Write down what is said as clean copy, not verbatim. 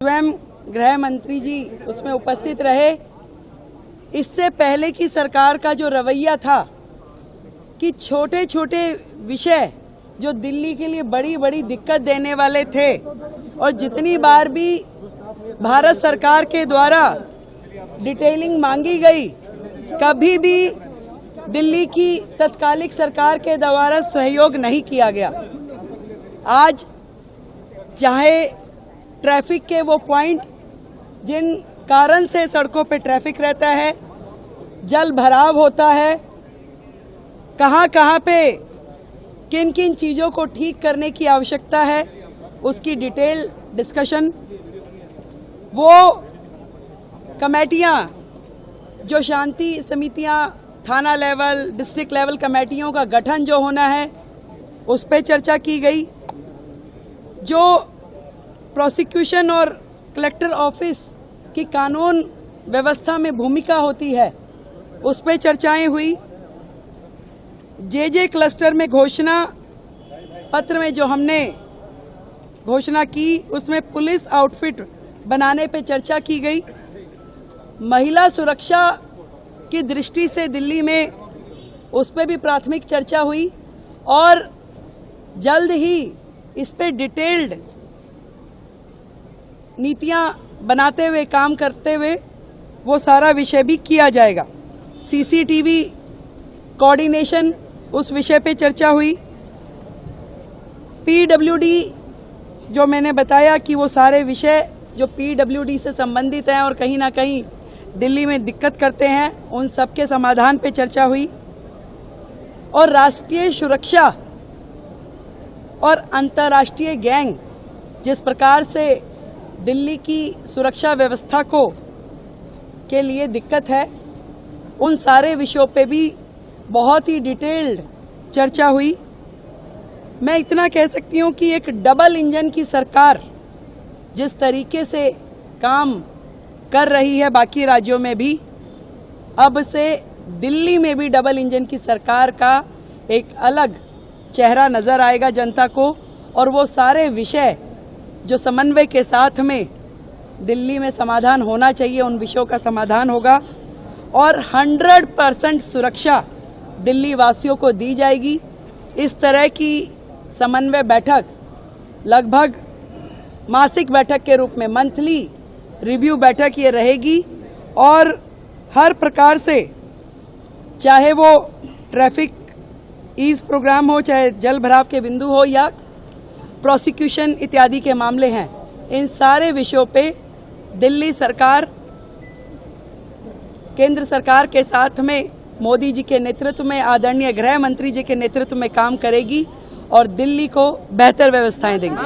स्वयं गृह मंत्री जी उसमें उपस्थित रहे। इससे पहले की सरकार का जो रवैया था कि छोटे छोटे विषय जो दिल्ली के लिए बड़ी बड़ी दिक्कत देने वाले थे और जितनी बार भी भारत सरकार के द्वारा डिटेलिंग मांगी गई, कभी भी दिल्ली की तत्कालिक सरकार के द्वारा सहयोग नहीं किया गया। आज चाहे ट्रैफिक के वो पॉइंट जिन कारण से सड़कों पे ट्रैफिक रहता है, जल भराव होता है, कहां पे किन किन चीज़ों को ठीक करने की आवश्यकता है, उसकी डिटेल डिस्कशन, वो कमेटियां जो शांति समितियां, थाना लेवल, डिस्ट्रिक्ट लेवल कमेटियों का गठन जो होना है, उस पर चर्चा की गई। जो प्रोसिक्यूशन और कलेक्टर ऑफिस की कानून व्यवस्था में भूमिका होती है, उस पर चर्चाएं हुई। जे क्लस्टर में घोषणा पत्र में जो हमने घोषणा की, उसमें पुलिस आउटफिट बनाने पे चर्चा की गई। महिला सुरक्षा की दृष्टि से दिल्ली में उस पर भी प्राथमिक चर्चा हुई और जल्द ही इस पे डिटेल्ड नीतियां बनाते हुए, काम करते हुए वो सारा विषय भी किया जाएगा। सीसीटीवी कोऑर्डिनेशन, उस विषय पे चर्चा हुई। पीडब्ल्यूडी जो मैंने बताया कि वो सारे विषय जो पीडब्ल्यूडी से संबंधित हैं और कहीं ना कहीं दिल्ली में दिक्कत करते हैं, उन सब के समाधान पे चर्चा हुई। और राष्ट्रीय सुरक्षा और अंतर्राष्ट्रीय गैंग जिस प्रकार से दिल्ली की सुरक्षा व्यवस्था के लिए दिक्कत है, उन सारे विषयों पे भी बहुत ही डिटेल्ड चर्चा हुई। मैं इतना कह सकती हूँ कि एक डबल इंजन की सरकार जिस तरीके से काम कर रही है बाकी राज्यों में भी, अब से दिल्ली में भी डबल इंजन की सरकार का एक अलग चेहरा नजर आएगा जनता को। और वो सारे विषय जो समन्वय के साथ में दिल्ली में समाधान होना चाहिए, उन विषयों का समाधान होगा और 100% सुरक्षा दिल्ली वासियों को दी जाएगी। इस तरह की समन्वय बैठक लगभग मासिक बैठक के रूप में, मंथली रिव्यू बैठक ये रहेगी और हर प्रकार से, चाहे वो ट्रैफिक ईज प्रोग्राम हो, चाहे जल भराव के बिंदु हो या प्रोसिक्यूशन इत्यादि के मामले हैं, इन सारे विषयों पे दिल्ली सरकार केंद्र सरकार के साथ में मोदी जी के नेतृत्व में, आदरणीय गृह मंत्री जी के नेतृत्व में काम करेगी और दिल्ली को बेहतर व्यवस्थाएं देंगी।